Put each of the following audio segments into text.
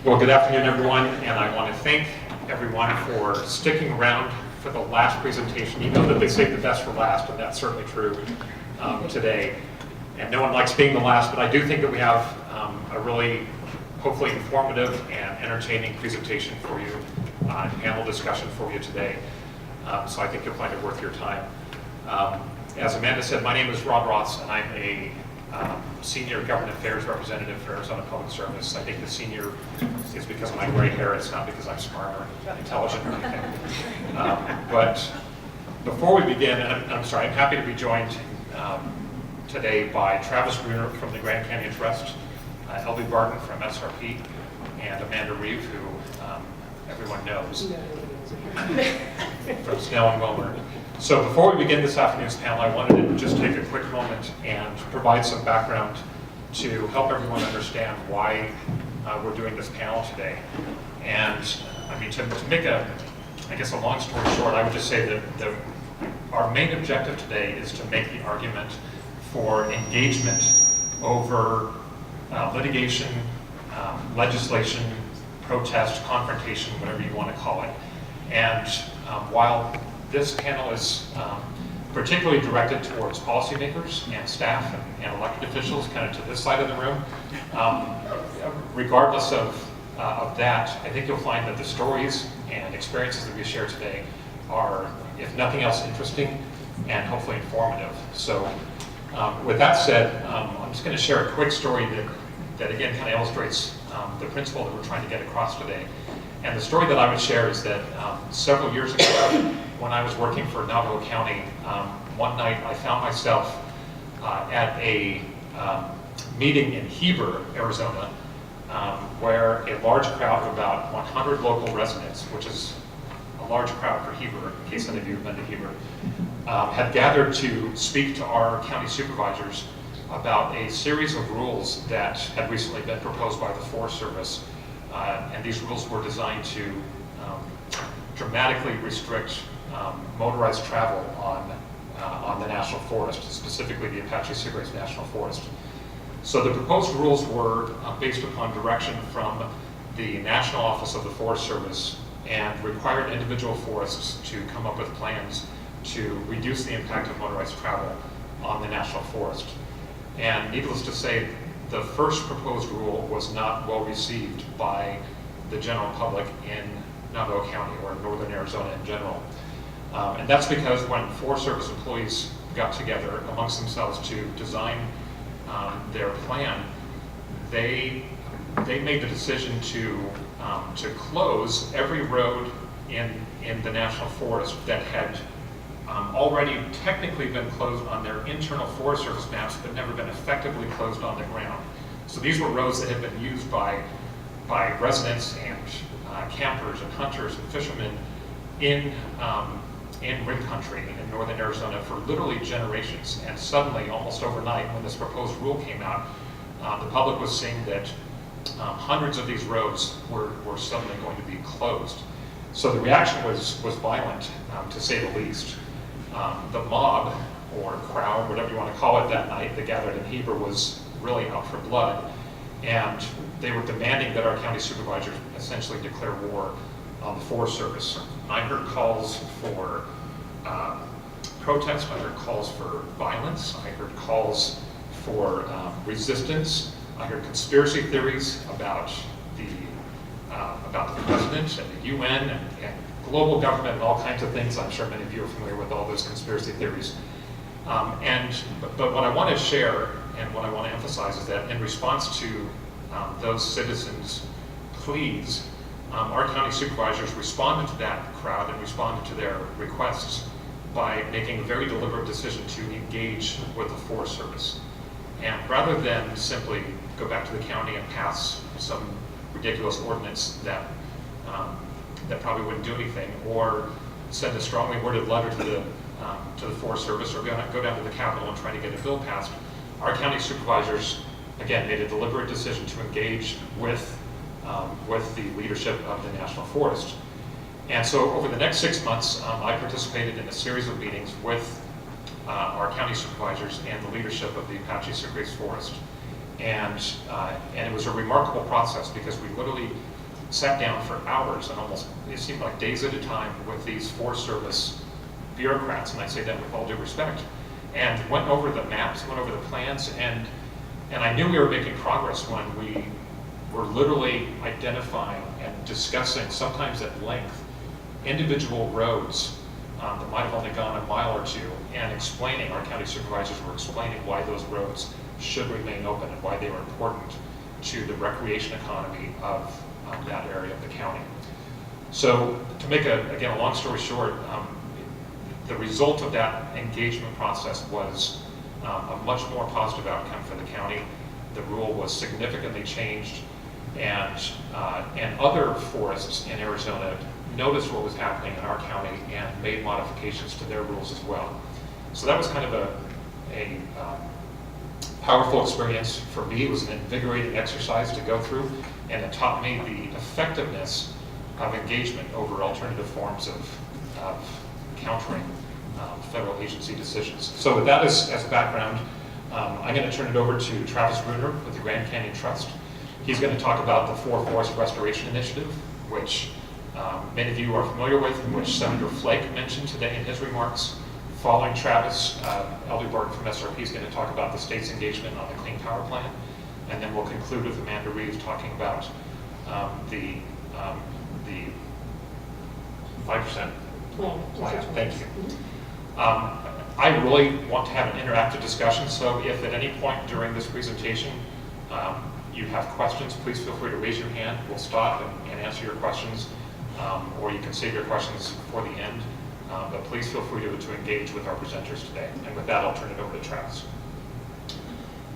Well, good afternoon, everyone, and I want to thank everyone for sticking around for the last presentation. You know that they save the best for last, and that's certainly true today. And no one likes being the last, but I do think that we have a really, hopefully, informative and entertaining presentation for you, panel discussion for you today. So I think you'll find it worth your time. As Amanda said, my name is Rob Ross, and I'm a Senior Government Affairs Representative for Arizona Public Service. I think the senior is because of my gray hair. It's not because I'm smart or intelligent or anything. But before we begin, and I'm sorry, I'm happy to be joined today by Travis Bruner from the Grand Canyon Trust, L.L.P. Barton from SRP, and Amanda Reeve, who everyone knows from Snell and Wilmer. So before we begin this afternoon's panel, I wanted to just take a quick moment and provide some background to help everyone understand why we're doing this panel today. And I mean, to make a long story short, I would just say that our main objective today is to make the argument for engagement over litigation, legislation, protest, confrontation, whatever you want to call it. And while this panel is particularly directed towards policymakers and staff and elected officials, kind of to this side of the room. Regardless of that, I think you'll find that the stories and experiences that we share today are, if nothing else, interesting and hopefully informative. So with that said, I'm just going to share a quick story that again kind of illustrates the principle that we're trying to get across today. And the story that I would share is that several years ago, when I was working for Navajo County, one night I found myself at a meeting in Heber, Arizona, where a large crowd of about 100 local residents, which is a large crowd for Heber, in case any of you have been to Heber, had gathered to speak to our county supervisors about a series of rules that had recently been proposed by the Forest Service. And these rules were designed to dramatically restrict motorized travel on the National Forest, specifically the Apache Sioux National Forest. So the proposed rules were based upon direction from the National Office of the Forest Service and required individual forests to come up with plans to reduce the impact of motorized travel on the National Forest. And needless to say, the first proposed rule was not well received by the general public in Navajo County or northern Arizona in general. And that's because when Forest Service employees got together amongst themselves to design their plan, they made the decision to close every road in the National Forest that had already technically been closed on their internal Forest Service maps, but never been effectively closed on the ground. So these were roads that had been used by residents and campers and hunters and fishermen in Rim Country in northern Arizona for literally generations. And suddenly, almost overnight, when this proposed rule came out, the public was seeing that hundreds of these roads were suddenly going to be closed. So the reaction was violent, to say the least. The mob, or crowd, whatever you want to call it, that night that gathered in Heber was really out for blood. And they were demanding that our county supervisors essentially declare war on the Forest Service. I heard calls for protest, I heard calls for violence, I heard calls for resistance, I heard conspiracy theories about the president and the UN and global government and all kinds of things. I'm sure many of you are familiar with all those conspiracy theories. But what I want to share and what I want to emphasize is that in response to those citizens' pleas, our county supervisors responded to that crowd and responded to their requests by making a very deliberate decision to engage with the Forest Service. And rather than simply go back to the county and pass some ridiculous ordinance that probably wouldn't do anything, or send a strongly worded letter to the Forest Service, or go down to the Capitol and try to get a bill passed, our county supervisors, again, made a deliberate decision to engage with the leadership of the National Forest. And so over the next 6 months, I participated in a series of meetings with our county supervisors and the leadership of the Apache Sioux Forest. And it was a remarkable process because we literally sat down for hours and almost, it seemed like days at a time, with these Forest Service bureaucrats, and I say that with all due respect, and went over the maps, went over the plans, and I knew we were making progress when we were literally identifying and discussing, sometimes at length, individual roads that might have only gone a mile or two, and explaining, our county supervisors were explaining why those roads should remain open and why they were important to the recreation economy of that area of the county. So to make, again, a long story short, the result of that engagement process was a much more positive outcome for the county. The rule was significantly changed, and other forests in Arizona noticed what was happening in our county and made modifications to their rules as well. So that was kind of a powerful experience for me. It was an invigorating exercise to go through, and it taught me the effectiveness of engagement over alternative forms of countering federal agency decisions. So with that as background, I'm going to turn it over to Travis Bruner with the Grand Canyon Trust. He's going to talk about the Forest Restoration Initiative, which many of you are familiar with, and which Senator Flake mentioned today in his remarks. Following Travis, L.L.P. Barton from SRP is going to talk about the state's engagement on the Clean Power Plan, and then we'll conclude with Amanda Reeve talking about the 5% plan. Thank you. I really want to have an interactive discussion, so if at any point during this presentation you have questions, please feel free to raise your hand. We'll stop and answer your questions, or you can save your questions for the end. But please feel free to engage with our presenters today. And with that, I'll turn it over to Travis.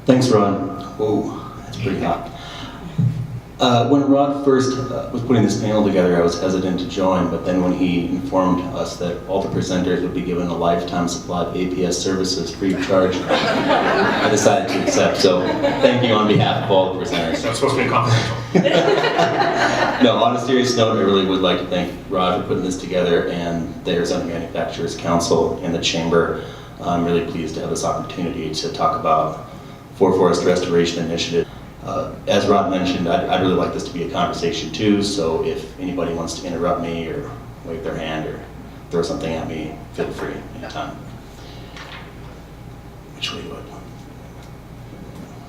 Thanks, Rod. Whoa, that's pretty hot. When Rod first was putting this panel together, I was hesitant to join, but then when he informed us that all the presenters would be given a lifetime supply of APS services free of charge, I decided to accept. So thank you on behalf of all the presenters. So it's supposed to be confidential. No, on a serious note, I really would like to thank Rod for putting this together, and the Arizona Manufacturers Council and the Chamber. I'm really pleased to have this opportunity to talk about Forest Restoration Initiative. As Rod mentioned, I'd really like this to be a conversation too, so if anybody wants to interrupt me or wave their hand or throw something at me, feel free anytime. Which way do I go?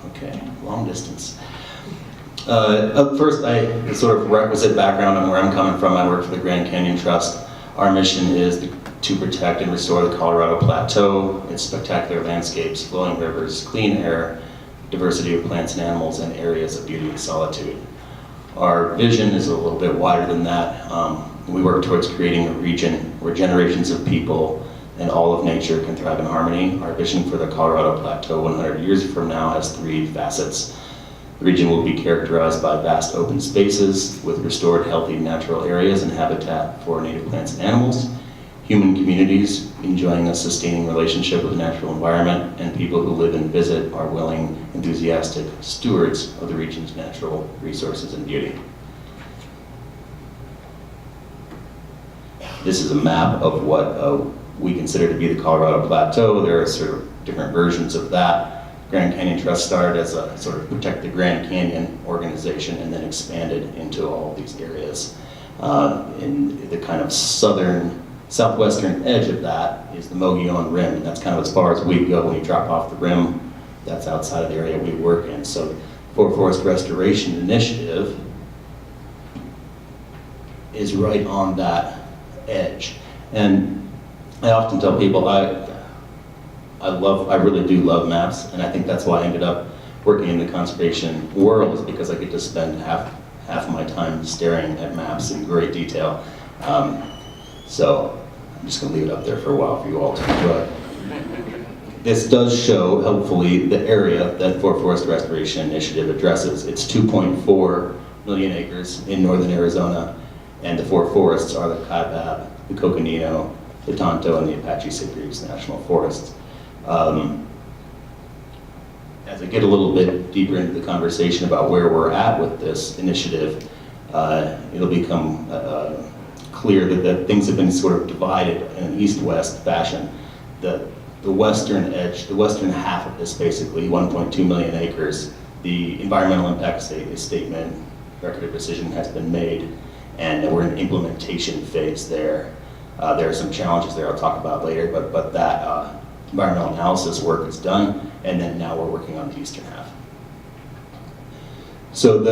Okay, long distance. Up first, the sort of requisite background on where I'm coming from. I work for the Grand Canyon Trust. Our mission is to protect and restore the Colorado Plateau, its spectacular landscapes, flowing rivers, clean air, diversity of plants and animals, and areas of beauty and solitude. Our vision is a little bit wider than that. We work towards creating a region where generations of people and all of nature can thrive in harmony. Our vision for the Colorado Plateau 100 years from now has 3 facets. The region will be characterized by vast open spaces with restored healthy natural areas and habitat for native plants and animals, human communities enjoying a sustaining relationship with the natural environment, and people who live and visit are willing, enthusiastic stewards of the region's natural resources and beauty. This is a map of what we consider to be the Colorado Plateau. There are sort of different versions of that. Grand Canyon Trust started as a sort of Protect the Grand Canyon organization and then expanded into all of these areas. In the kind of southwestern edge of that is the Mogollon Rim, and that's kind of as far as we go. When you drop off the rim, that's outside of the area we work in. So Forest Restoration Initiative is right on that edge. And I often tell people I really do love maps, and I think that's why I ended up working in the conservation world, is because I get to spend half of my time staring at maps in great detail. So I'm just going to leave it up there for a while for you all to enjoy. This does show, hopefully, the area that Forest Restoration Initiative addresses. It's 2.4 million acres in northern Arizona, and the 4 forests are the Kaibab, the Coconino, the Tonto, and the Apache Sitgreaves National Forests. As I get a little bit deeper into the conversation about where we're at with this initiative, it'll become clear that things have been sort of divided in an east-west fashion. The western edge, the western half of this, basically 1.2 million acres, the environmental impact statement record of decision has been made, and we're in the implementation phase there. There are some challenges there I'll talk about later, but that environmental analysis work is done, and then now we're working on the eastern half. So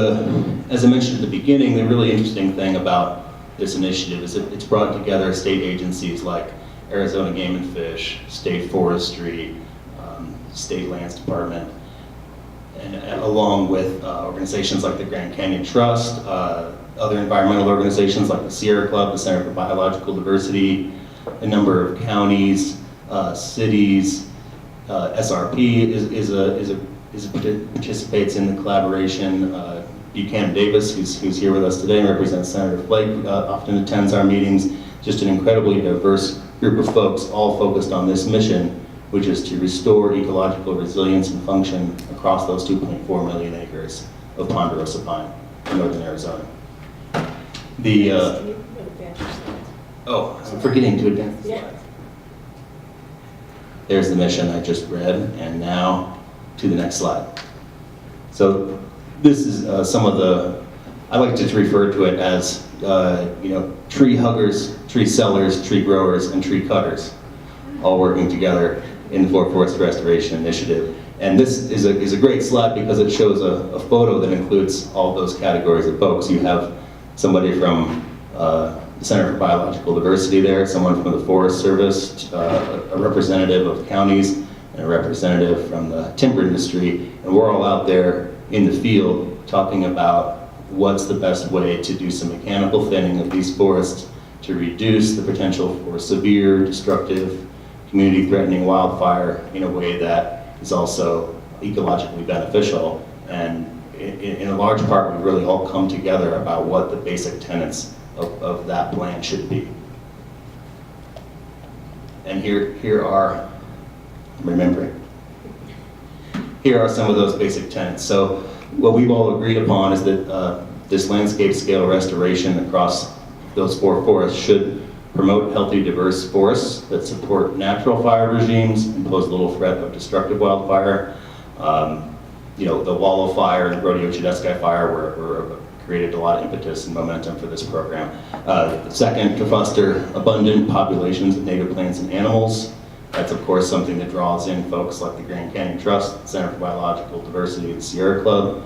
as I mentioned at the beginning, the really interesting thing about this initiative is that it's brought together state agencies like Arizona Game and Fish, State Forestry, State Lands Department, and along with organizations like the Grand Canyon Trust, other environmental organizations like the Sierra Club, the Center for Biological Diversity, a number of counties, cities. SRP participates in the collaboration. Buchanan Davis, who's here with us today and represents Senator Flake, often attends our meetings. Just an incredibly diverse group of folks, all focused on this mission, which is to restore ecological resilience and function across those 2.4 million acres of ponderosa pine in northern Arizona. I'm forgetting to advance the slides. There's the mission I just read, and now to the next slide. So this is some of the, I like to refer to it as tree huggers, tree sellers, tree growers, and tree cutters, all working together in the Forest Restoration Initiative. And this is a great slide because it shows a photo that includes all those categories of folks. You have somebody from the Center for Biological Diversity there, someone from the Forest Service, a representative of counties, and a representative from the timber industry. And we're all out there in the field talking about what's the best way to do some mechanical thinning of these forests to reduce the potential for severe, destructive, community-threatening wildfire in a way that is also ecologically beneficial. And in a large part, we really all come together about what the basic tenets of that plan should be. And here are, I'm remembering, here are some of those basic tenets. So what we've all agreed upon is that this landscape scale restoration across those 4 forests should promote healthy, diverse forests that support natural fire regimes and pose little threat of destructive wildfire. The Wallow Fire and Rodeo Chodesky Fire were created a lot of impetus and momentum for this program. Second, to foster abundant populations of native plants and animals. That's of course something that draws in folks like the Grand Canyon Trust, Center for Biological Diversity, and Sierra Club.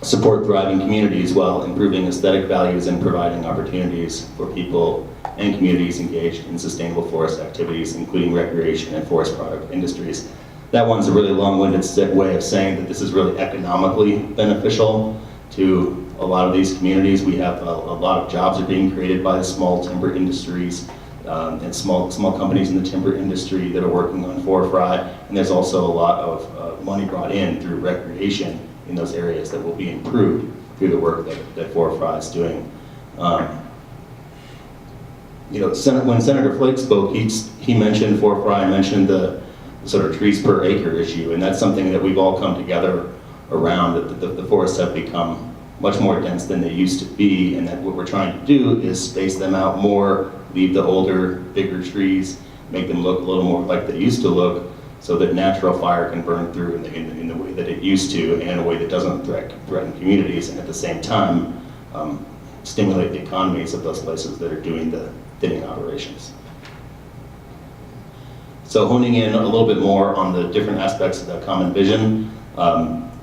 Support thriving communities while improving aesthetic values and providing opportunities for people and communities engaged in sustainable forest activities, including recreation and forest product industries. That one's a really long-winded way of saying that this is really economically beneficial to a lot of these communities. We have a lot of jobs are being created by the small timber industries and small companies in the timber industry that are working on forefry, and there's also a lot of money brought in through recreation in those areas that will be improved through the work that forefry is doing. When Senator Flake spoke, he mentioned forefry, mentioned the sort of trees per acre issue, and that's something that we've all come together around, that the forests have become much more dense than they used to be, and that what we're trying to do is space them out more, leave the older, bigger trees, make them look a little more like they used to look, so that natural fire can burn through in the way that it used to, and in a way that doesn't threaten communities, and at the same time stimulate the economies of those places that are doing the thinning operations. So honing in a little bit more on the different aspects of that common vision,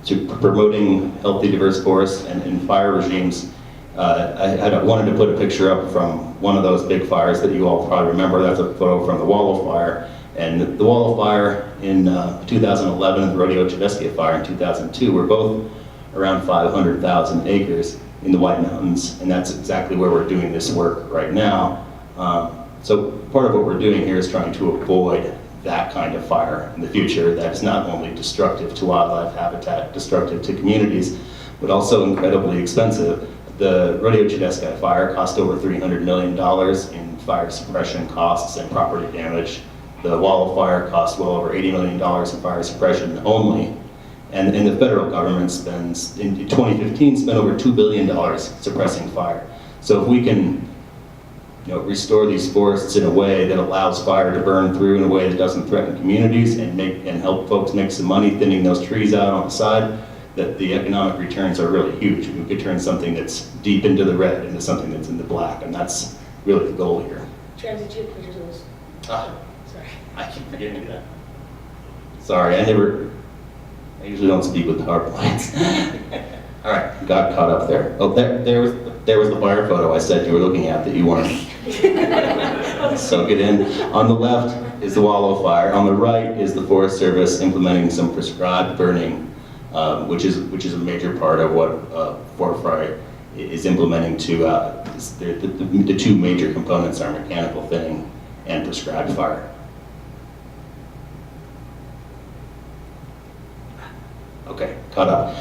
to promoting healthy, diverse forests and fire regimes, I wanted to put a picture up from one of those big fires that you all probably remember. That's a photo from the Wallow Fire. And the Wallow Fire in 2011 and the Rodeo Chodesky Fire in 2002 were both around 500,000 acres in the White Mountains, and that's exactly where we're doing this work right now. So part of what we're doing here is trying to avoid that kind of fire in the future that is not only destructive to wildlife habitat, destructive to communities, but also incredibly expensive. The Rodeo Chodesky Fire cost over $300 million in fire suppression costs and property damage. The Wallow Fire cost well over $80 million in fire suppression only. And the federal government spends, in 2015, spent over $2 billion suppressing fire. So if we can restore these forests in a way that allows fire to burn through in a way that doesn't threaten communities and help folks make some money thinning those trees out on the side, that the economic returns are really huge. We could turn something that's deep into the red into something that's in the black, and that's really the goal here. Travis, did you have pictures of those? Sorry. I keep forgetting that. Sorry, I usually don't speak with PowerPoints. All right, got caught up there. Oh, there was the fire photo I said you were looking at that you weren't. Soak it in. On the left is the wallow fire. On the right is the Forest Service implementing some prescribed burning, which is a major part of what Forest Fire is implementing to the two major components are mechanical thinning and prescribed fire. Okay, caught up.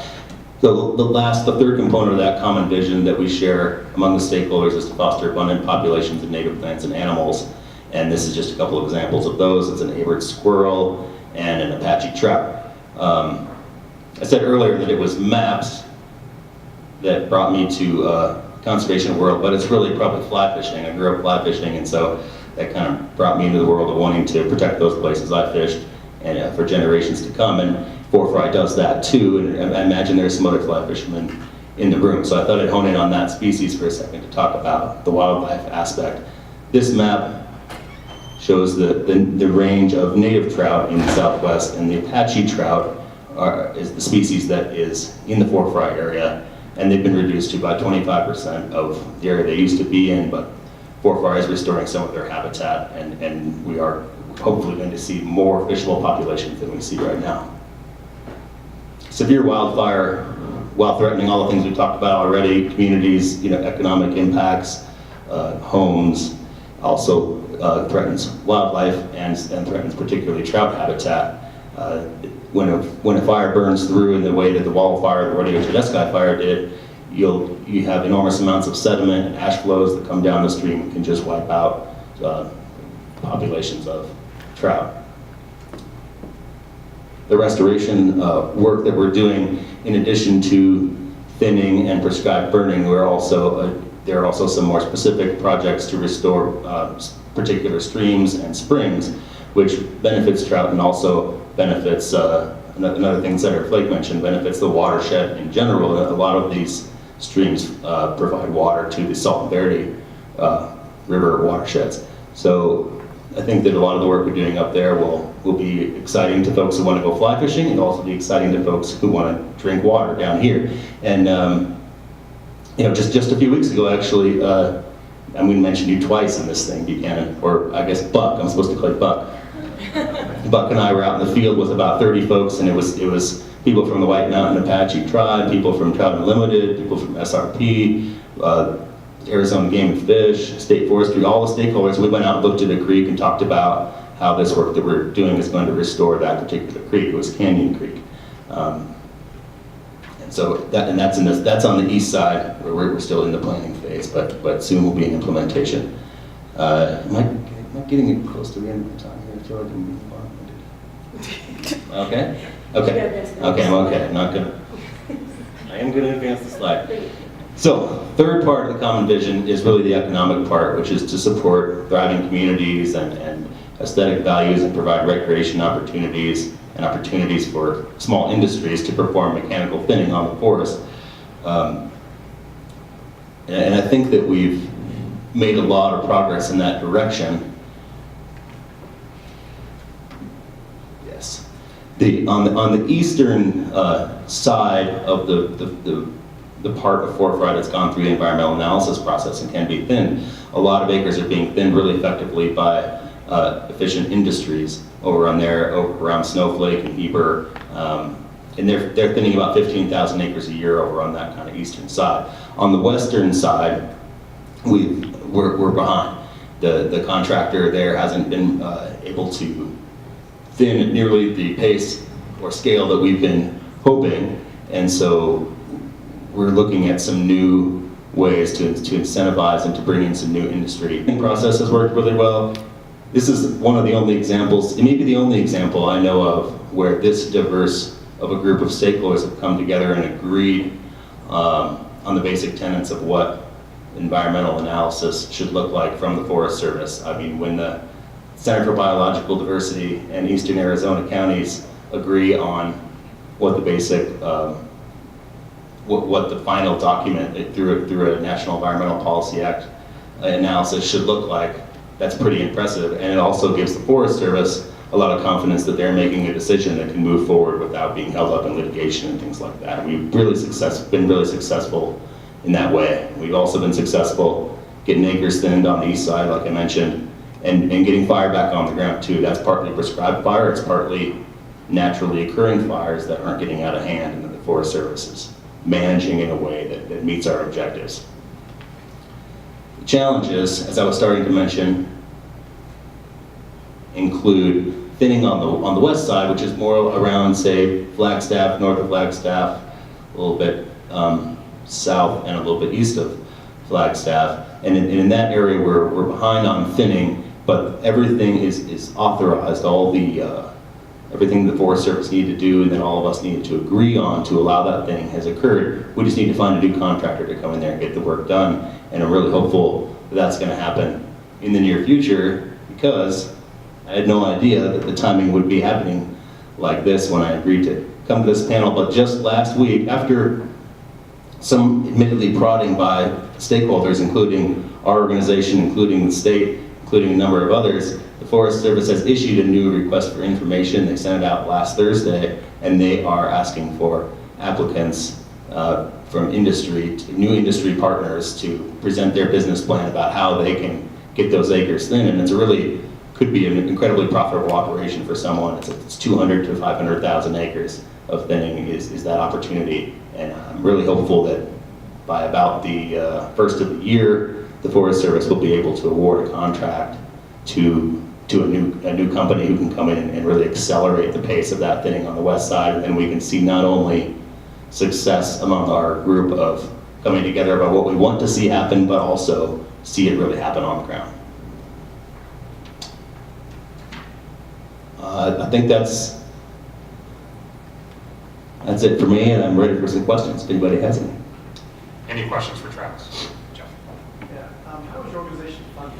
So the third component of that common vision that we share among the stakeholders is to foster abundant populations of native plants and animals. And this is just a couple of examples of those. It's an Averett squirrel and an Apache trout. I said earlier that it was maps that brought me to conservation world, but it's really probably fly fishing. I grew up fly fishing, and so that kind of brought me into the world of wanting to protect those places I fished and for generations to come. And Fry does that too, and I imagine there's some other fly fishermen in the room. So I thought I'd hone in on that species for a second to talk about the wildlife aspect. This map shows the range of native trout in the Southwest, and the Apache trout is the species that is in the Fry area, and they've been reduced to about 25% of the area they used to be in, but Fry is restoring some of their habitat, and we are hopefully going to see more fishable populations than we see right now. Severe wildfire, while threatening all the things we talked about already, communities, economic impacts, homes, also threatens wildlife and threatens particularly trout habitat. When a fire burns through in the way that the wildfire, the Rodeo Tedeschi fire did, you have enormous amounts of sediment and ash flows that come down the stream and can just wipe out populations of trout. The restoration work that we're doing, in addition to thinning and prescribed burning, there are also some more specific projects to restore particular streams and springs, which benefits trout and also benefits, another thing Senator Flake mentioned, benefits the watershed in general. A lot of these streams provide water to the Salt and Verde River watersheds. So I think that a lot of the work we're doing up there will be exciting to folks who want to go fly fishing, and also be exciting to folks who want to drink water down here. And just a few weeks ago, actually, I'm going to mention you twice in this thing, Buchanan, or I guess Buck. I'm supposed to call you Buck. Buck and I were out in the field with about 30 folks, and it was people from the White Mountain Apache tribe, people from Trout Unlimited, people from SRP, Arizona Game and Fish, State Forestry, all the stakeholders. We went out and looked at a creek and talked about how this work that we're doing is going to restore that particular creek. It was Canyon Creek. And so that's on the east side, where we're still in the planning phase, but soon we'll be in implementation. Am I getting close to the end of the time here? I feel like I'm moving on. Okay? Okay, I'm okay. I am going to advance the slide. So, third part of the common vision is really the economic part, which is to support thriving communities and aesthetic values and provide recreation opportunities and opportunities for small industries to perform mechanical thinning on the forest. And I think that we've made a lot of progress in that direction. Yes. On the eastern side of the part of Fry that's gone through the environmental analysis process and can be thinned, a lot of acres are being thinned really effectively by efficient industries over around Snowflake and Heber, and they're thinning about 15,000 acres a year over on that kind of eastern side. On the western side, we're behind. The contractor there hasn't been able to thin at nearly the pace or scale that we've been hoping, and so we're looking at some new ways to incentivize and to bring in some new industry. The process has worked really well. This is one of the only examples, it may be the only example I know of, where this diverse of a group of stakeholders have come together and agreed on the basic tenets of what environmental analysis should look like from the Forest Service. I mean, when the Center for Biological Diversity and Eastern Arizona counties agree on what the basic what the final document through a National Environmental Policy Act analysis should look like, that's pretty impressive. And it also gives the Forest Service a lot of confidence that they're making a decision that can move forward without being held up in litigation and things like that. We've been really successful in that way. We've also been successful getting acres thinned on the east side, like I mentioned, and getting fire back on the ground too. That's partly prescribed fire, it's partly naturally occurring fires that aren't getting out of hand, and that the Forest Service is managing in a way that meets our objectives. The challenges, as I was starting to mention, include thinning on the west side, which is more around, say, Flagstaff, north of Flagstaff, a little bit south and a little bit east of Flagstaff. And in that area, we're behind on thinning, but everything is authorized. All the everything the Forest Service needed to do and that all of us needed to agree on to allow that thinning has occurred. We just need to find a new contractor to come in there and get the work done. And I'm really hopeful that that's going to happen in the near future, because I had no idea that the timing would be happening like this when I agreed to come to this panel. But just last week, after some admittedly prodding by stakeholders, including our organization, including the state, including a number of others, the Forest Service has issued a new request for information. They sent it out last Thursday, and they are asking for applicants from industry, new industry partners, to present their business plan about how they can get those acres thin. And it's a really, could be an incredibly profitable operation for someone. It's 200 to 500,000 acres of thinning is that opportunity. And I'm really hopeful that by about the first of the year, the Forest Service will be able to award a contract to a new company who can come in and really accelerate the pace of that thinning on the west side. And then we can see not only success among our group of coming together about what we want to see happen, but also see it really happen on the ground. I think that's it for me, and I'm ready for some questions if anybody has any. Any questions for Travis? Jeff? Yeah. How is your organization funded?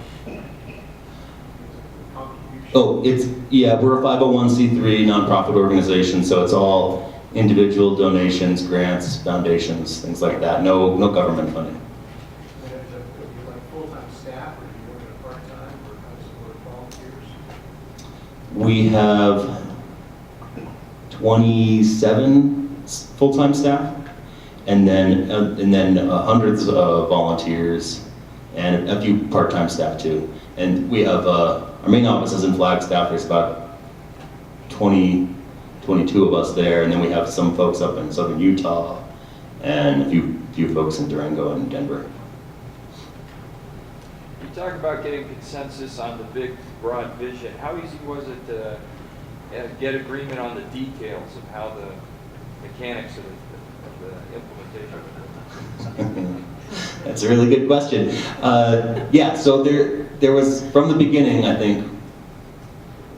Oh, we're a 501c3 nonprofit organization, so it's all individual donations, grants, foundations, things like that. No government funding. Is it like full-time staff, or do you work at part-time, or how does it work, volunteers? We have 27 full-time staff, and then hundreds of volunteers, and a few part-time staff too. And we have our main office is in Flagstaff. There's about 22 of us there, and then we have some folks up in southern Utah, and a few folks in Durango and Denver. You talk about getting consensus on the big, broad vision. How easy was it to get agreement on the details of how the mechanics of the implementation? That's a really good question. Yeah, so there was, from the beginning, I think,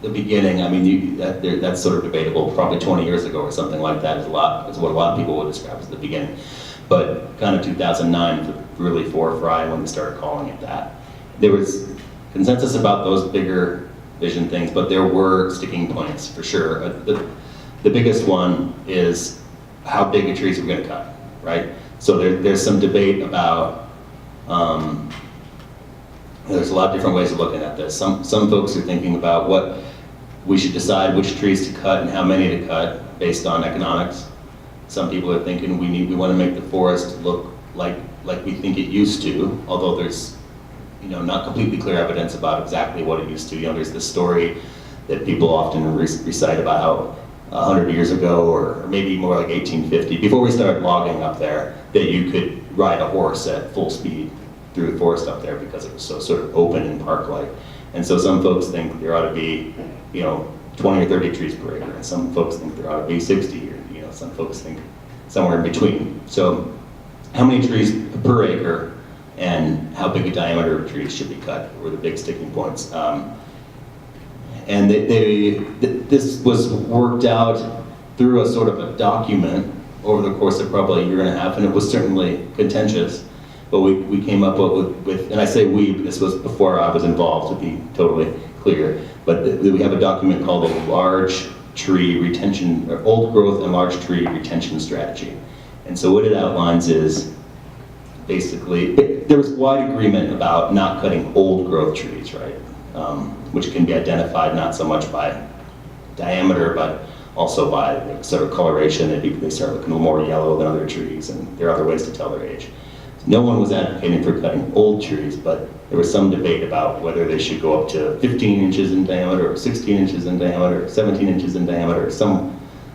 that's sort of debatable. Probably 20 years ago or something like that is what a lot of people would describe as the beginning. But kind of 2009, really for Fry, when we started calling it that. There was consensus about those bigger vision things, but there were sticking points for sure. The biggest one is how big a trees we're going to cut, right? So there's some debate about, there's a lot of different ways of looking at this. Some folks are thinking about what we should decide which trees to cut and how many to cut based on economics. Some people are thinking we want to make the forest look like we think it used to, although there's not completely clear evidence about exactly what it used to. There's this story that people often recite about how 100 years ago, or maybe more like 1850, before we started logging up there, that you could ride a horse at full speed through the forest up there because it was so sort of open and park-like. And so some folks think there ought to be 20 or 30 trees per acre, and some folks think there ought to be 60, or some folks think somewhere in between. So how many trees per acre and how big a diameter of trees should be cut were the big sticking points. And this was worked out through a sort of a document over the course of probably a year and a half, and it was certainly contentious. But we came up with, and I say we, but this was before I was involved, to be totally clear, but we have a document called the Large Tree Retention, or Old Growth and Large Tree Retention Strategy. And so what it outlines is basically, there was wide agreement about not cutting old growth trees, right? Which can be identified not so much by diameter, but also by sort of coloration. They start looking a little more yellow than other trees, and there are other ways to tell their age. No one was advocating for cutting old trees, but there was some debate about whether they should go up to 15 inches in diameter, or 16 inches in diameter, or 17 inches in diameter.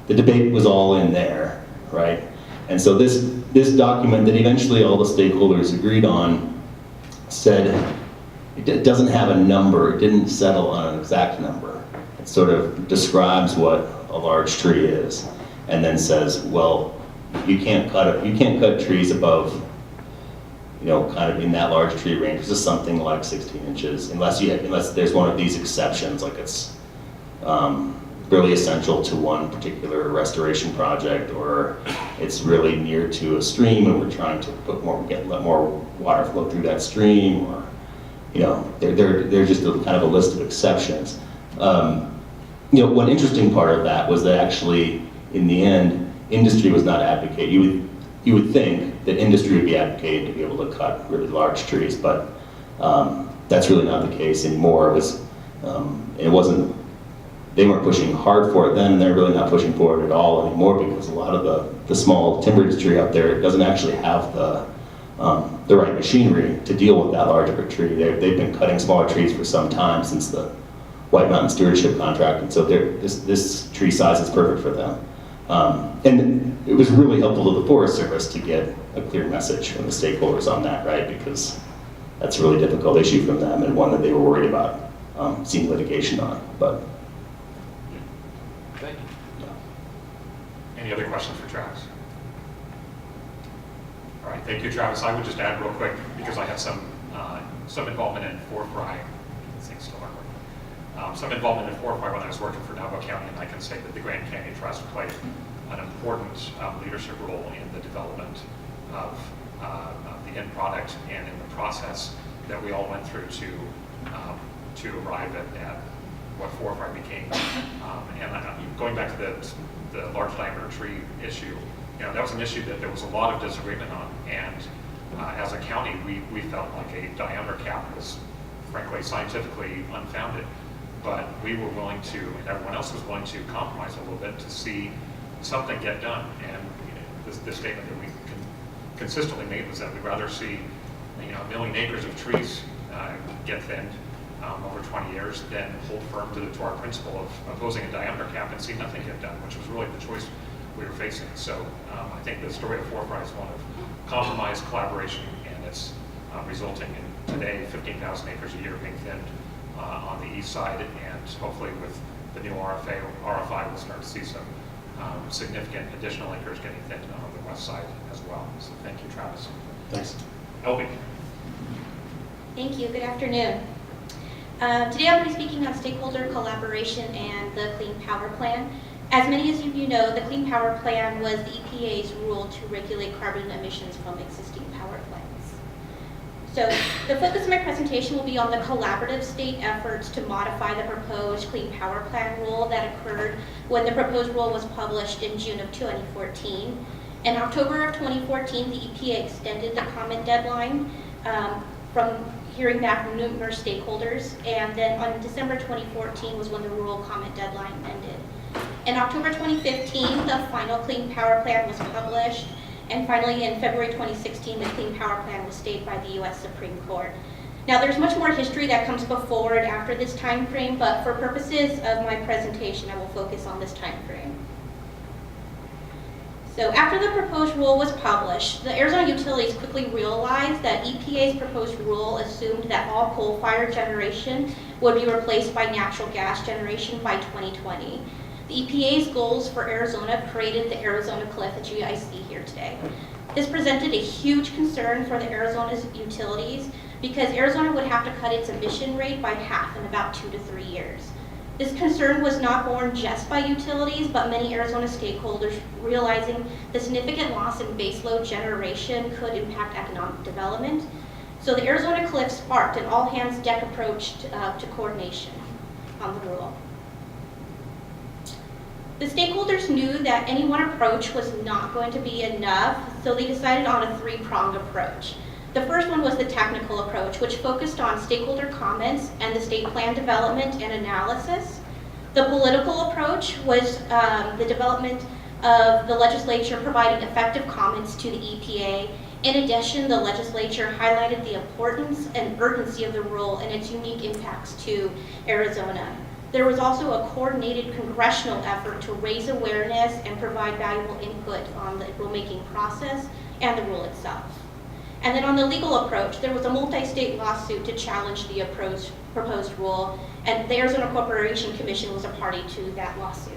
The debate was all in there, right? And so this document that eventually all the stakeholders agreed on said it doesn't have a number, it didn't settle on an exact number. It sort of describes what a large tree is, and then says, well, you can't cut trees above, kind of in that large tree range. This is something like 16 inches, unless there's one of these exceptions, like it's really essential to one particular restoration project, or it's really near to a stream and we're trying to let more water flow through that stream, or they're just kind of a list of exceptions. One interesting part of that was that actually, in the end, industry was not advocating. You would think that industry would be advocating to be able to cut really large trees, but that's really not the case anymore. It wasn't. They weren't pushing hard for it then, and they're really not pushing for it at all anymore, because a lot of the small timber industry up there doesn't actually have the right machinery to deal with that large of a tree. They've been cutting smaller trees for some time, since the White Mountain Stewardship Contract, and so this tree size is perfect for them. And it was really helpful to the Forest Service to get a clear message from the stakeholders on that, right? Because that's a really difficult issue from them, and one that they were worried about seeing litigation on. But Thank you. Any other questions for Travis? All right, thank you, Travis. I would just add real quick, because I had some involvement in forthright. Things still aren't working. Some involvement in forthright when I was working for Navajo County, and I can say that the Grand Canyon Trust played an important leadership role in the development of the end product and in the process that we all went through to arrive at what forthright became. And going back to the large diameter tree issue, that was an issue that there was a lot of disagreement on, and as a county, we felt like a diameter cap was frankly scientifically unfounded, but we were willing to, and everyone else was willing to compromise a little bit to see something get done. And this statement that we consistently made was that we'd rather see 1 million acres of trees get thinned over 20 years than hold firm to our principle of opposing a diameter cap and see nothing get done, which was really the choice we were facing. So I think the story of forthright is one of compromise, collaboration, and it's resulting in today 15,000 acres a year being thinned on the east side, and hopefully with the new RFI we'll start to see some significant additional acres getting thinned on the west side as well. So thank you, Travis. thanks. Elvy. Thank you. Good afternoon. Today I'll be speaking on stakeholder collaboration and the Clean Power Plan. As many of you know, the Clean Power Plan was the EPA's rule to regulate carbon emissions from existing power plants. So the focus of my presentation will be on the collaborative state efforts to modify the proposed Clean Power Plan rule that occurred when the proposed rule was published in June of 2014. In October of 2014, the EPA extended the comment deadline from hearing back from numerous stakeholders, and then on December 2014 was when the rule comment deadline ended. In October 2015, the final Clean Power Plan was published, and finally in February 2016, the Clean Power Plan was stayed by the U.S. Supreme Court. Now there's much more history that comes before and after this time frame, but for purposes of my presentation, I will focus on this time frame. So after the proposed rule was published, the Arizona utilities quickly realized that EPA's proposed rule assumed that all coal-fired generation would be replaced by natural gas generation by 2020. The EPA's goals for Arizona created the Arizona Cliff that you guys see here today. This presented a huge concern for the Arizona's utilities because Arizona would have to cut its emission rate by half in about 2 to 3 years. This concern was not borne just by utilities, but many Arizona stakeholders realizing the significant loss in baseload generation could impact economic development. So the Arizona Cliff sparked an all-hands-deck approach to coordination on the rule. The stakeholders knew that any one approach was not going to be enough, so they decided on a three-pronged approach. The first one was the technical approach, which focused on stakeholder comments and the state plan development and analysis. The political approach was the development of the legislature providing effective comments to the EPA. In addition, the legislature highlighted the importance and urgency of the rule and its unique impacts to Arizona. There was also a coordinated congressional effort to raise awareness and provide valuable input on the rulemaking process and the rule itself. And then on the legal approach, there was a multi-state lawsuit to challenge the proposed rule, and the Arizona Corporation Commission was a party to that lawsuit.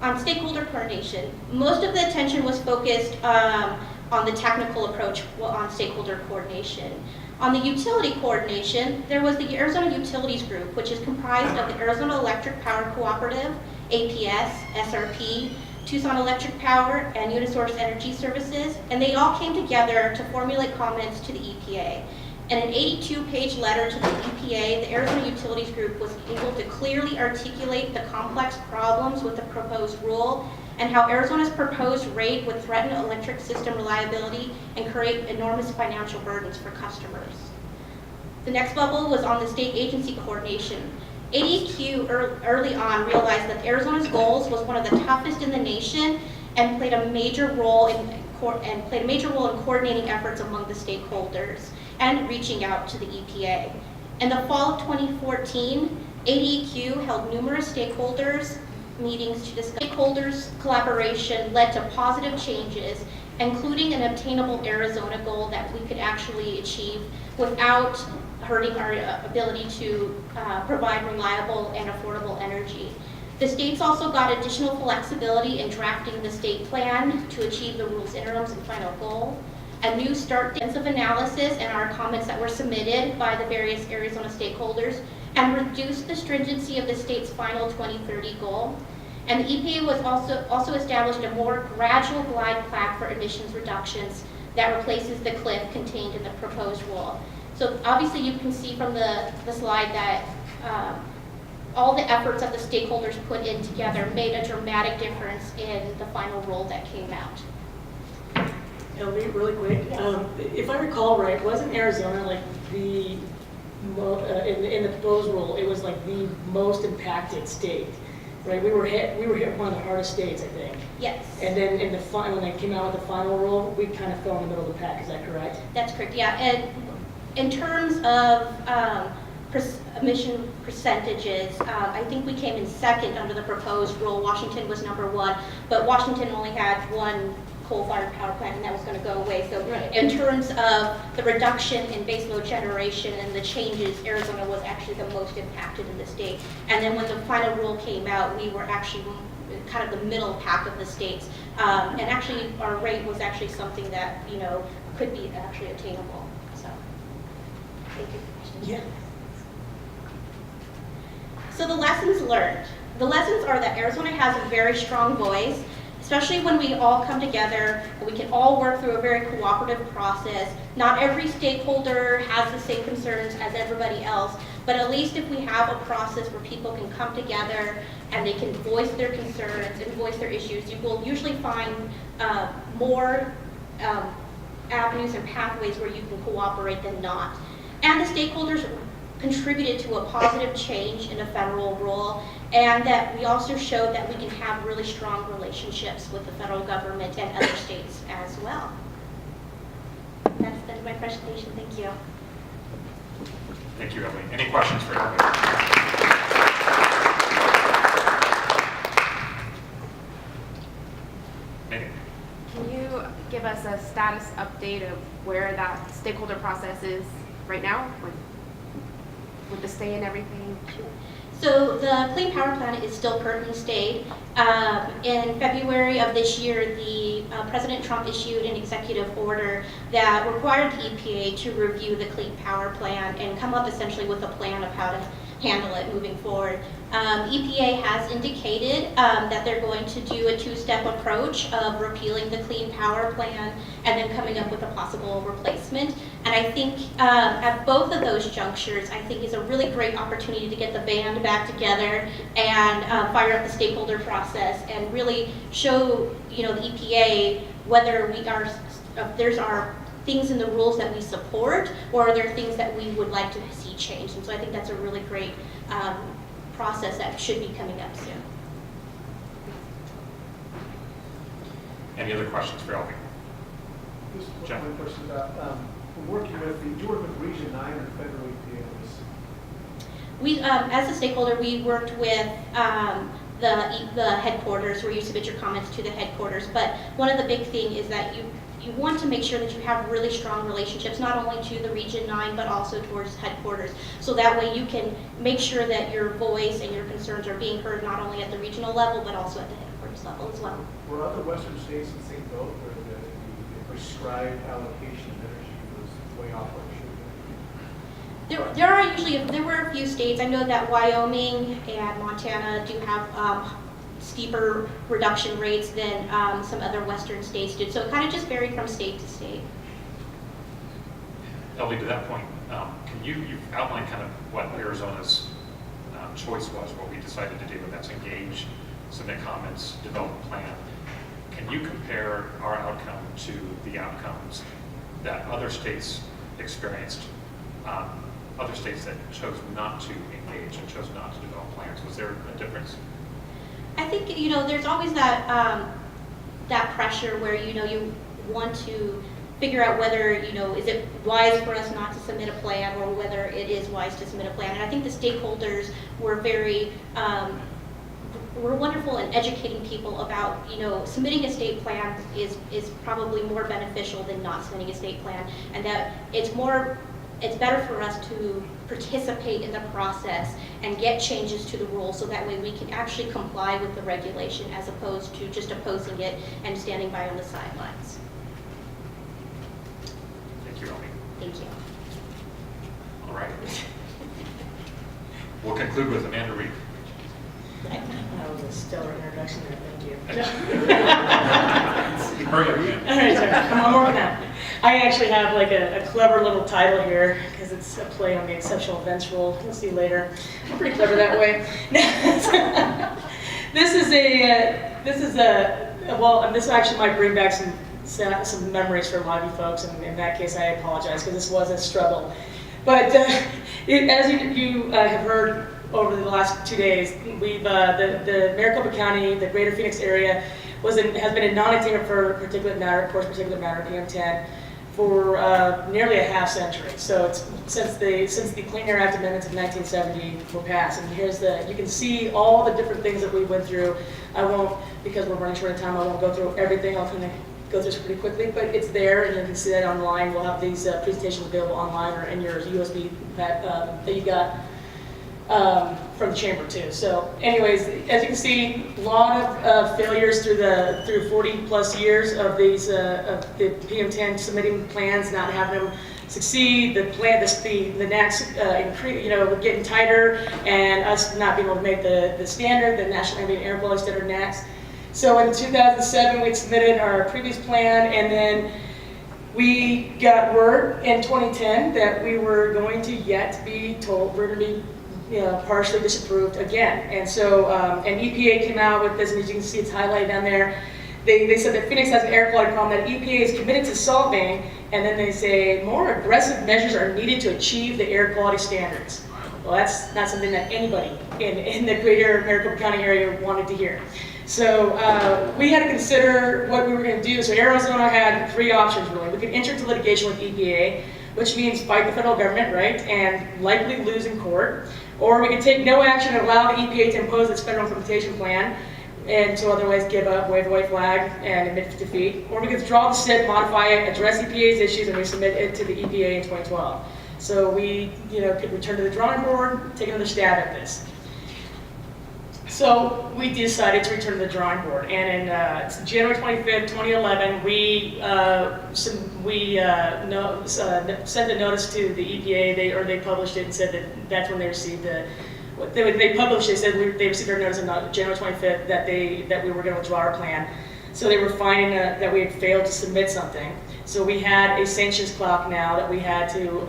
On stakeholder coordination, most of the attention was focused on the technical approach on stakeholder coordination. On the utility coordination, there was the Arizona Utilities Group, which is comprised of the Arizona Electric Power Cooperative, APS, SRP, Tucson Electric Power, and Unisource Energy Services, and they all came together to formulate comments to the EPA. In an 82-page letter to the EPA, the Arizona Utilities Group was able to clearly articulate the complex problems with the proposed rule and how Arizona's proposed rate would threaten electric system reliability and create enormous financial burdens for customers. The next bubble was on the state agency coordination. ADQ early on realized that Arizona's goals was one of the toughest in the nation and played a major role in coordinating efforts among the stakeholders and reaching out to the EPA. In the fall of 2014, ADQ held numerous stakeholders meetings to discuss. Stakeholders collaboration led to positive changes, including an obtainable Arizona goal that we could actually achieve without hurting our ability to provide reliable and affordable energy. The states also got additional flexibility in drafting the state plan to achieve the rule's interims and final goal. A new start intensive analysis and our comments that were submitted by the various Arizona stakeholders and reduced the stringency of the state's final 2030 goal. And the EPA was also established a more gradual glide path for emissions reductions that replaces the cliff contained in the proposed rule. So obviously you can see from the slide that all the efforts that the stakeholders put in together made a dramatic difference in the final rule that came out. Elvy, really quick. Yes. If I recall right, wasn't Arizona like the in the proposed rule? It was like the most impacted state, right? We were hit one of the hardest states, I think. Yes. And then in the when they came out with the final rule, we kind of fell in the middle of the pack. Is that correct? That's correct. Yeah. And in terms of emission percentages, I think we came in second under the proposed rule. Washington was #1, but Washington only had one coal-fired power plant, and that was going to go away. So right. In terms of the reduction in baseload generation and the changes, Arizona was actually the most impacted in the state. And then when the final rule came out, we were actually kind of the middle pack of the states. And actually, our rate was actually something that, could be actually attainable. So, thank you for the question. Yeah. So the lessons learned. The lessons are that Arizona has a very strong voice, especially when we all come together and we can all work through a very cooperative process. Not every stakeholder has the same concerns as everybody else, but at least if we have a process where people can come together and they can voice their concerns and voice their issues, you will usually find more avenues and pathways where you can cooperate than not. And the stakeholders contributed to a positive change in the federal rule, and that we also showed that we can have really strong relationships with the federal government and other states as well. That's the end of my presentation. Thank you. Thank you, Elvy. Any questions for Elvy? Megan? Can you give us a status update of where that stakeholder process is right now, with the stay and everything? So the Clean Power Plan is still currently stayed. In February of this year, President Trump issued an executive order that required the EPA to review the Clean Power Plan and come up essentially with a plan of how to handle it moving forward. EPA has indicated that they're going to do a two-step approach of repealing the Clean Power Plan and then coming up with a possible replacement. And I think at both of those junctures, I think is a really great opportunity to get the band back together and fire up the stakeholder process and really show, the EPA whether there's things in the rules that we support, or are there things that we would like to see changed. And so I think that's a really great process that should be coming up soon. Any other questions for Elvy? Just Jeff? one question about, working with, do you work with Region 9 or Federal EPA on this? We, as a stakeholder, we worked with the headquarters, where you submit your comments to the headquarters. But one of the big thing is that you want to make sure that you have really strong relationships, not only to the Region 9, but also towards headquarters. So that way you can make sure that your voice and your concerns are being heard, not only at the regional level, but also at the headquarters level as well. Were other Western states in the same boat, where the prescribed allocation of energy was way off what it should be? There were a few states. I know that Wyoming and Montana do have steeper reduction rates than some other Western states did. So it kind of just varied from state to state. Elvy, to that point, can you've outlined kind of what Arizona's choice was, what we decided to do, and that's engage, submit comments, develop a plan. Can you compare our outcome to the outcomes that other states experienced, other states that chose not to engage and chose not to develop plans? Was there a difference? I think, there's always that that pressure where, you want to figure out whether, is it wise for us not to submit a plan, or whether it is wise to submit a plan. And I think the stakeholders were very, were wonderful in educating people about, submitting a state plan is probably more beneficial than not submitting a state plan, and that it's better for us to participate in the process and get changes to the rules, so that way we can actually comply with the regulation, as opposed to just opposing it and standing by on the sidelines. Thank you, Elvy. Thank you. All right. We'll conclude with Amanda Reeve. That was a stellar introduction there, thank you. Hurry up, man. All right, sorry, I'm working on it. I actually have like a clever little title here, because it's a play on the exceptional events rule. You'll see later. I'm pretty clever that way. This actually might bring back some memories for a lot of you folks, and in that case I apologize, because this was a struggle. But as you have heard over the last 2 days, we've the Maricopa County, the Greater Phoenix area, has been a non-attainment for particulate matter, PM10, for nearly a half century. So it's since the Clean Air Act amendments of 1970 were passed. And you can see all the different things that we went through. I won't, because we're running short of time, I won't go through everything. I'll kind of go through this pretty quickly, but it's there, and you can see that online. We'll have these presentations available online or in your USB that you got from the chamber too. So anyways, as you can see, a lot of failures through 40 plus years of these of the PM10 submitting plans, not having them succeed. The NACs getting tighter, and us not being able to make the standard, the National Ambient Air Quality Standard NACs. So in 2007, we submitted our previous plan, and then we got word in 2010 that we were going to yet be told we're going to be partially disapproved again. And so, and EPA came out with this, and as you can see, it's highlighted down there. They said that Phoenix has an air quality problem that EPA is committed to solving, and then they say more aggressive measures are needed to achieve the air quality standards. Well, that's not something that anybody in the greater Maricopa County area wanted to hear. So we had to consider what we were going to do. So Arizona had three options, really. We could enter into litigation with EPA, which means fight the federal government, right, and likely lose in court. Or we could take no action and allow the EPA to impose its federal implementation plan, and so otherwise give up, wave the white flag, and admit defeat. Or we could withdraw the SIP, modify it, address EPA's issues, and resubmit it to the EPA in 2012. So we, could return to the drawing board, take another stab at this. So we decided to return to the drawing board, and in January 25th, 2011, we sent a notice to the EPA. They published it and said that that's when they received they published, they said they received our notice on January 25th that we were going to withdraw our plan. So they were finding that we had failed to submit something. So we had a sanctions clock now that we had to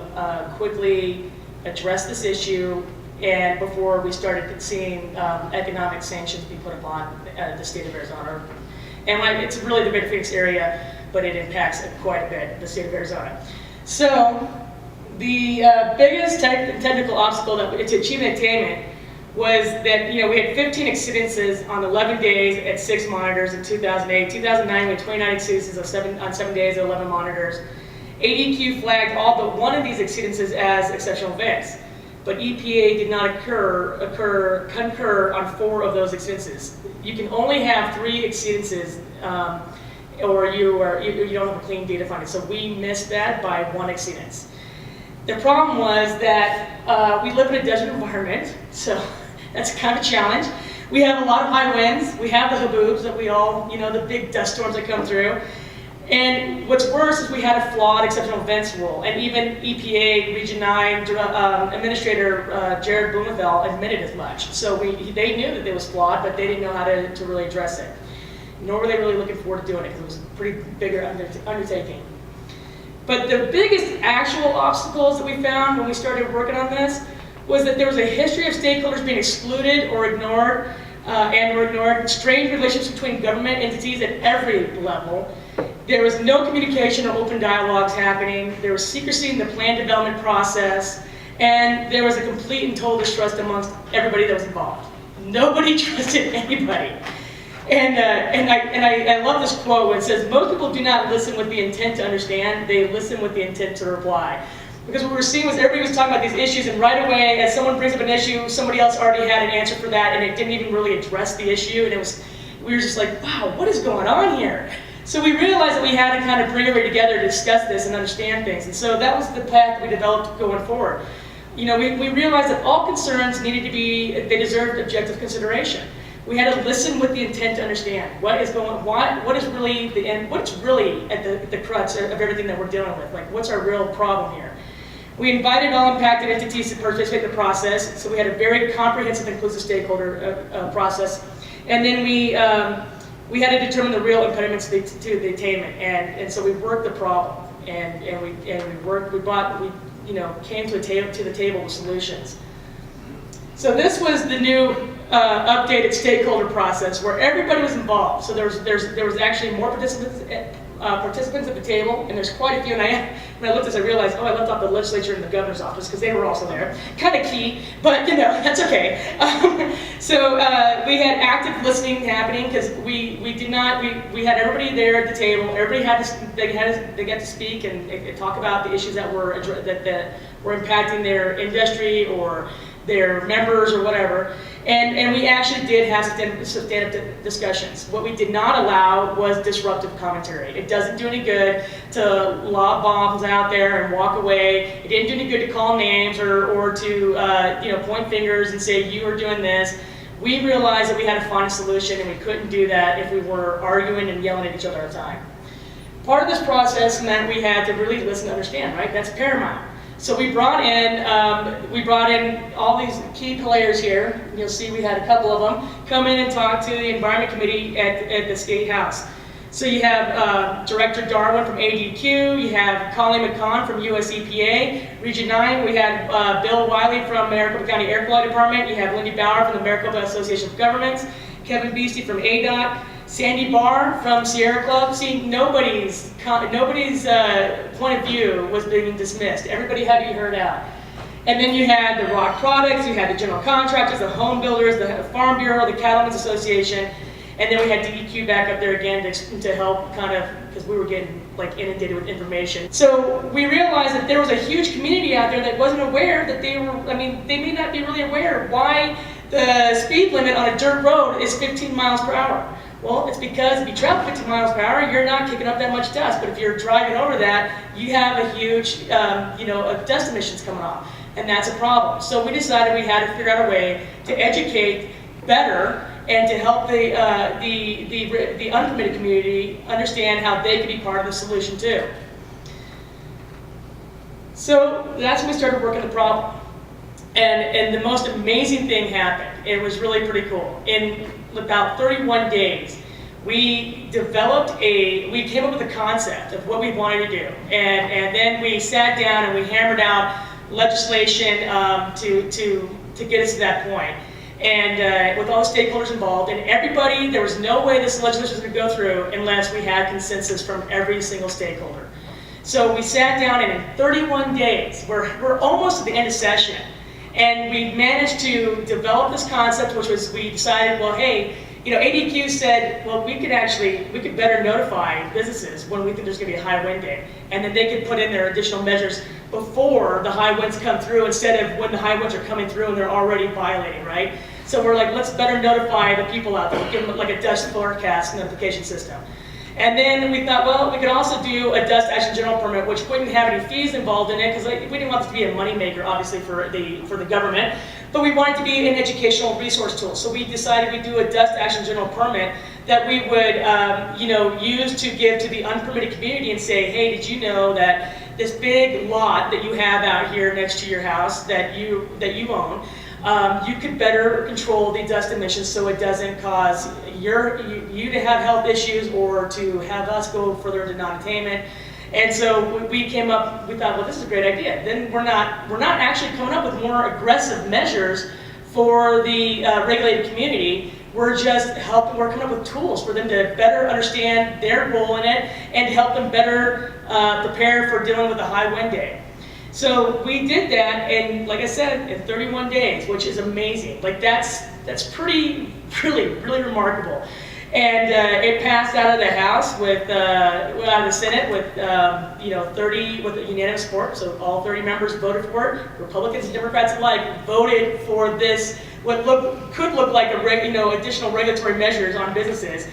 quickly address this issue, and before we started seeing economic sanctions be put upon the state of Arizona. And it's really the Greater Phoenix area, but it impacts quite a bit the state of Arizona. So the biggest technical obstacle to achieving attainment was that we had 15 exceedances on 11 days at 6 monitors in 2008. 2009 we had 29 exceedances on 7 days at 11 monitors. ADQ flagged all but one of these exceedances as exceptional events, but EPA did not concur on 4 of those exceedances. You can only have 3 exceedances, or you don't have a clean data finding. So we missed that by 1 exceedance. The problem was that we live in a desert environment, so that's kind of a challenge. We have a lot of high winds. We have the haboobs that we all, the big dust storms that come through. And what's worse is we had a flawed exceptional events rule, and even EPA Region 9 Administrator Jared Blumenfeld admitted as much. So they knew that it was flawed, but they didn't know how to really address it. Nor were they really looking forward to doing it, because it was a pretty bigger undertaking. But the biggest actual obstacles that we found when we started working on this was that there was a history of stakeholders being excluded or ignored, strange relationships between government entities at every level. There was no communication or open dialogues happening. There was secrecy in the plan development process, and there was a complete and total distrust amongst everybody that was involved. Nobody trusted anybody. And I love this quote where it says, "Most people do not listen with the intent to understand, they listen with the intent to reply." Because what we were seeing was everybody was talking about these issues, and right away, as someone brings up an issue, somebody else already had an answer for that, and it didn't even really address the issue, and we were just like, wow, what is going on here? So we realized that we had to kind of bring everybody together to discuss this and understand things, and so that was the path we developed going forward. We realized that all concerns needed to be, they deserved objective consideration. We had to listen with the intent to understand what is really at the crux of everything that we're dealing with. Like, what's our real problem here? We invited all impacted entities to participate in the process, so we had a very comprehensive, inclusive stakeholder process, and then we had to determine the real impediments to the attainment, and so we worked the problem, and we came to the table with solutions. So this was the new updated stakeholder process where everybody was involved. So there was actually more participants at the table, and there's quite a few. And when I looked at this, I realized, I left off the legislature and the governor's office because they were also there. Kind of key, but that's okay. So we had active listening happening because we had everybody there at the table. Everybody they got to speak and talk about the issues that were impacting their industry or their members or whatever, and we actually did have substantive discussions. What we did not allow was disruptive commentary. It doesn't do any good to lob bombs out there and walk away. It didn't do any good to call names or to point fingers and say you are doing this. We realized that we had to find a solution, and we couldn't do that if we were arguing and yelling at each other all the time. Part of this process meant we had to really listen and understand, right? That's paramount. So we brought in all these key players here. You'll see we had a couple of them come in and talk to the Environment Committee at the State House. So you have Director Darwin from ADQ, you have Colleen McCann from US EPA, Region 9, we had Bill Wiley from Maricopa County Air Quality Department, you have Lindy Bauer from the Maricopa Association of Governments, Kevin Beastie from ADOT, Sandy Barr from Sierra Club. See, nobody's point of view was being dismissed. Everybody had to be heard out. And then you had the rock products, you had the general contractors, the home builders, the Farm Bureau, the Cattlemen's Association, and then we had DEQ back up there again to help because we were getting inundated with information. So we realized that there was a huge community out there that wasn't aware that they may not be really aware why the speed limit on a dirt road is 15 miles per hour. Well, it's because if you travel 50 miles per hour, you're not kicking up that much dust. But if you're driving over that, you have a huge, dust emissions coming off, and that's a problem. So we decided we had to figure out a way to educate better and to help the uncommitted community understand how they could be part of the solution too. So that's when we started working the problem. And the most amazing thing happened. It was really pretty cool. In about 31 days, we came up with a concept of what we wanted to do. And then we sat down and we hammered out legislation to get us to that point. And with all the stakeholders involved, and everybody, there was no way this legislation was going to go through unless we had consensus from every single stakeholder. So we sat down, and in 31 days, we're almost at the end of session, and we managed to develop this concept, which was, we decided, well, hey, you know, ADQ said, well, we could better notify businesses when we think there's going to be a high wind day, and then they could put in their additional measures before the high winds come through, instead of when the high winds are coming through and they're already violating, right? So we're like, let's better notify the people out there, give them like a dust forecast notification system. And then we thought, well, we could also do a dust action general permit, which wouldn't have any fees involved in it, because we didn't want this to be a moneymaker, obviously, for the government, but we wanted it to be an educational resource tool. So we decided we'd do a dust action general permit that we would, use to give to the unpermitted community and say, hey, did you know that this big lot that you have out here next to your house that you own, you could better control the dust emissions so it doesn't cause you to have health issues or to have us go further into non-attainment. And so we thought, well, this is a great idea. Then we're not actually coming up with more aggressive measures for the regulated community. We're coming up with tools for them to better understand their role in it and to help them better prepare for dealing with a high wind day. So we did that, and like I said, in 31 days, which is amazing. Like that's really remarkable. And it passed out of the House out of the Senate with 30 with unanimous support. So all 30 members voted for it. Republicans and Democrats alike voted for this. What could look like additional regulatory measures on businesses,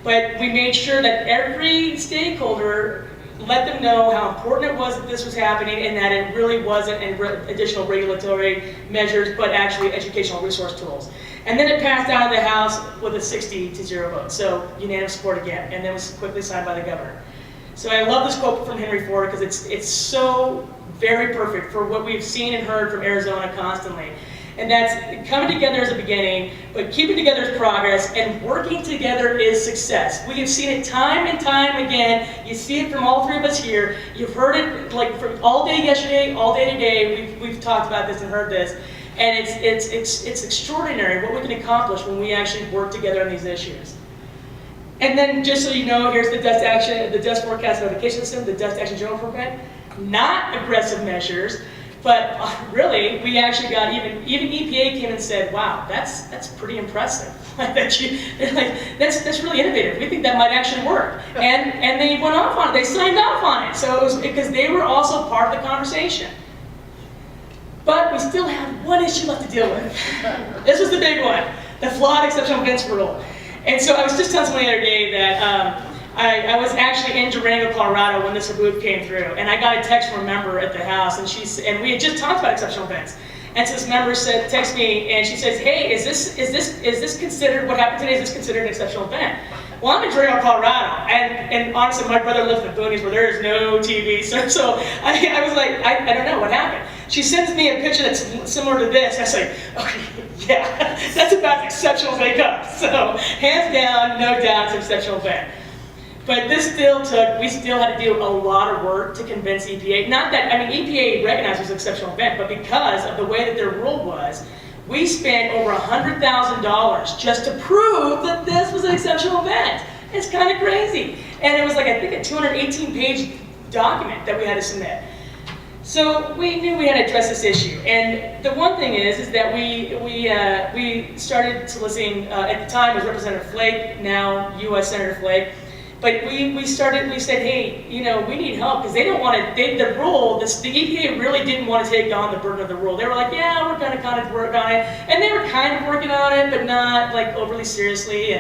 but we made sure that every stakeholder let them know how important it was that this was happening, and that it really wasn't additional regulatory measures, but actually educational resource tools. And then it passed out of the House with a 60-0 vote, so unanimous support again, and then was quickly signed by the governor. So I love this quote from Henry Ford, because it's so very perfect for what we've seen and heard from Arizona constantly. And that's coming together as a beginning, but keeping together is progress, and working together is success. We have seen it time and time again. You see it from all three of us here. You've heard it like from all day yesterday, all day today. We've talked about this and heard this, and it's extraordinary what we can accomplish when we actually work together on these issues. And then, just so you know, here's the dust forecast notification system, the dust action general permit. Not aggressive measures. But really, we actually got even EPA came and said, "Wow, that's pretty impressive. That's really innovative. We think that might actually work." And they went off on it. They signed off on it. So it was because they were also part of the conversation. But we still have one issue left to deal with. This was the big one: the flawed exceptional events rule. And so I was just telling someone the other day that. I was actually in Durango, Colorado when this abuse came through, and I got a text from a member at the House, and we had just talked about exceptional events. And so this member texted me, and she says, "Hey, is this considered, what happened today? Is this considered an exceptional event?" Well, I'm in Durango, Colorado, and honestly, my brother lives in the boonies where there is no TV, so I was like, I don't know what happened. She sends me a picture that's similar to this. I was like, okay, yeah, that's about as exceptional as they come. So hands down, no doubt, it's an exceptional event. But we still had to do a lot of work to convince EPA. Not that, EPA recognized it was an exceptional event, but because of the way that their rule was, we spent over $100,000 just to prove that this was an exceptional event. It's kind of crazy. And it was like, I think, a 218-page document that we had to submit. So we knew we had to address this issue. And the one thing is that we started soliciting, at the time it was Representative Flake, now U.S. Senator Flake. But we said, hey, we need help, because they don't want to, the EPA really didn't want to take on the burden of the rule. They were like, yeah, we're going to kind of work on it. And they were kind of working on it, but not like overly seriously.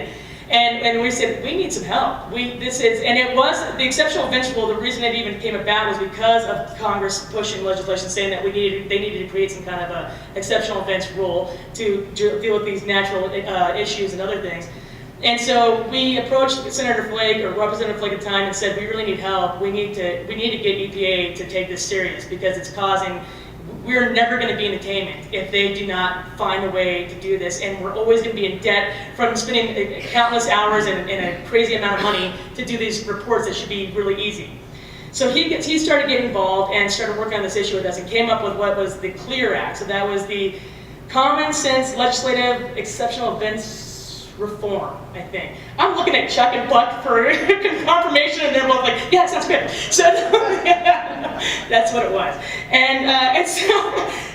And we said, we need some help. And it was, the exceptional events rule, the reason it even came about was because of Congress pushing legislation saying that they needed to create some kind of a exceptional events rule to deal with these natural issues and other things. And so we approached Senator Flake, or Representative Flake at the time, and said, we really need help. We need to get EPA to take this serious, because it's causing we're never going to be in attainment if they do not find a way to do this, and we're always going to be in debt from spending countless hours and a crazy amount of money to do these reports that should be really easy. So he started getting involved and started working on this issue with us and came up with what was the CLEAR Act. So that was the Common Sense Legislative Exceptional Events Reform, I think. I'm looking at Chuck and Buck for confirmation, and they're both like, yeah, sounds good. So that's what it was. And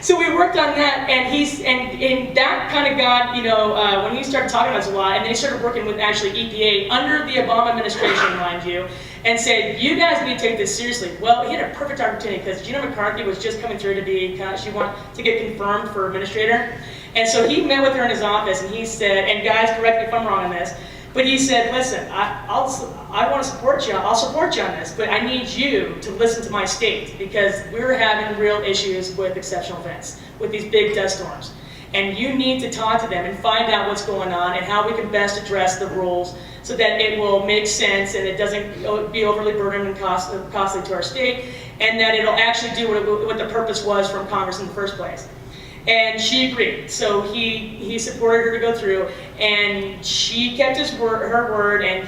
so we worked on that, and that kind of got, when he started talking about this a lot, and then he started working with actually EPA under the Obama administration, mind you, and said, you guys need to take this seriously. Well, he had a perfect opportunity because Gina McCarthy was just coming through to she wanted to get confirmed for administrator. And so he met with her in his office, and he said, and guys, correct me if I'm wrong on this, but he said, listen, I want to support you, I'll support you on this, but I need you to listen to my state because we're having real issues with exceptional events, with these big dust storms. And you need to talk to them and find out what's going on and how we can best address the rules so that it will make sense and it doesn't be overly burdened and costly to our state, and that it'll actually do what the purpose was from Congress in the first place. And she agreed. So he supported her to go through, and she kept her word, and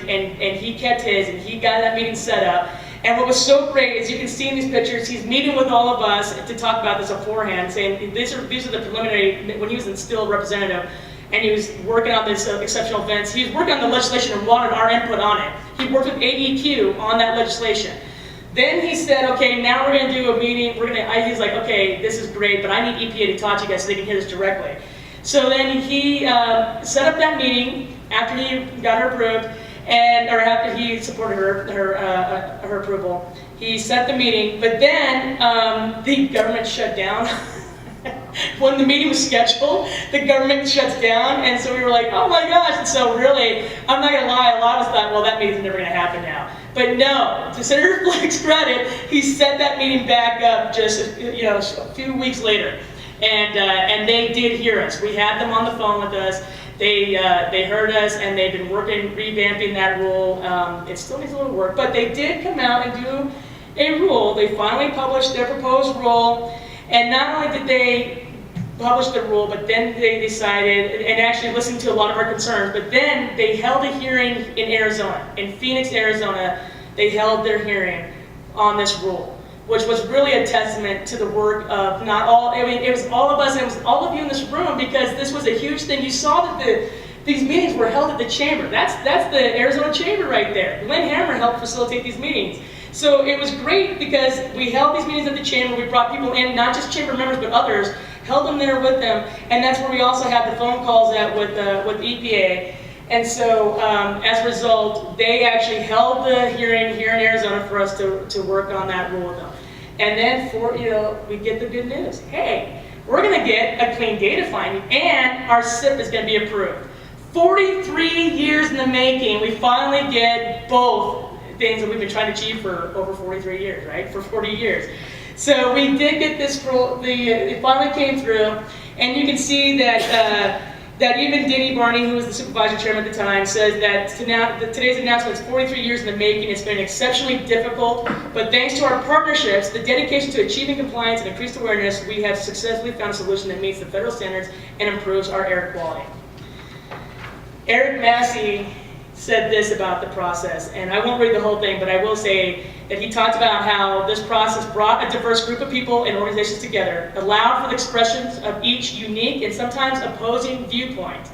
he kept his, and he got that meeting set up. And what was so great is you can see in these pictures, he's meeting with all of us to talk about this beforehand, saying these are the preliminary, when he was still a representative, and he was working on this exceptional events. He was working on the legislation and wanted our input on it. He worked with AEQ on that legislation. Then he said, okay, now we're going to do a meeting. He's like, okay, this is great, but I need EPA to talk to you guys so they can hear this directly. So then he set up that meeting after he got her approved, or after he supported her approval. He set the meeting, but then the government shut down. When the meeting was scheduled, the government shuts down, and so we were like, oh my gosh. And so really, I'm not going to lie, a lot of us thought, well, that meeting's never going to happen now. But no, to Senator Fleck's credit, he set that meeting back up just a few weeks later, and they did hear us. We had them on the phone with us. They heard us, and they've been working, revamping that rule. It still needs a little work, but they did come out and do a rule. They finally published their proposed rule, and not only did they publish the rule, but then they decided, and actually listened to a lot of our concerns, but then they held a hearing in Arizona, in Phoenix, Arizona. They held their hearing on this rule, which was really a testament to the work of it was all of us, and it was all of you in this room, because this was a huge thing. You saw that these meetings were held at the chamber. That's the Arizona chamber right there. Lynn Hammer helped facilitate these meetings. So it was great because we held these meetings at the chamber. We brought people in, not just chamber members, but others, held them there with them, and that's where we also had the phone calls with EPA. And so as a result, they actually held the hearing here in Arizona for us to work on that rule with them. And then we get the good news. Hey, we're going to get a clean data finding, and our SIP is going to be approved. 43 years in the making, we finally get both things that we've been trying to achieve for over 43 years, right? For 40 years. So we did get this rule, it finally came through, and you can see that that even Denny Barney, who was the supervisor chairman at the time, says that today's announcement is 43 years in the making. It's been exceptionally difficult, but thanks to our partnerships, the dedication to achieving compliance and increased awareness, we have successfully found a solution that meets the federal standards and improves our air quality. Eric Massey said this about the process, and I won't read the whole thing, but I will say that he talked about how this process brought a diverse group of people and organizations together, allowed for the expressions of each unique and sometimes opposing viewpoint.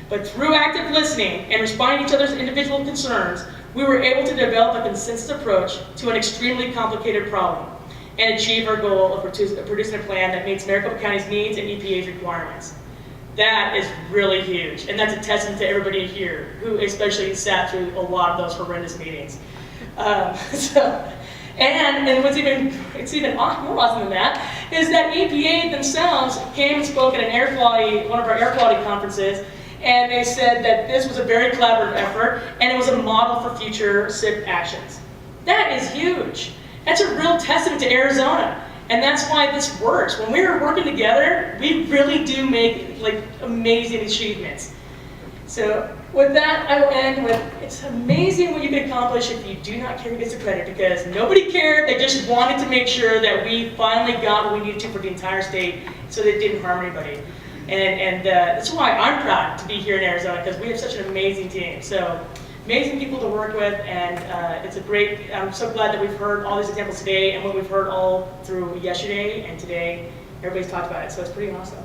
But through active listening and responding to each other's individual concerns, we were able to develop a consensus approach to an extremely complicated problem and achieve our goal of producing a plan that meets Maricopa County's needs and EPA's requirements. That is really huge, and that's a testament to everybody here, who especially sat through a lot of those horrendous meetings. And what's even more awesome than that is that EPA themselves came and spoke at one of our air quality conferences, and they said that this was a very collaborative effort, and it was a model for future SIP actions. That is huge. That's a real testament to Arizona. And that's why this works. When we're working together, we really do make amazing achievements. So With that, I will end with, it's amazing what you can accomplish if you do not care who gets the credit, because nobody cared. They just wanted to make sure that we finally got what we needed to for the entire state so that it didn't harm anybody. And that's why I'm proud to be here in Arizona, because we have such an amazing team. So amazing people to work with, and it's a great, I'm so glad that we've heard all these examples today and what we've heard all through yesterday and today. Everybody's talked about it, so it's pretty awesome.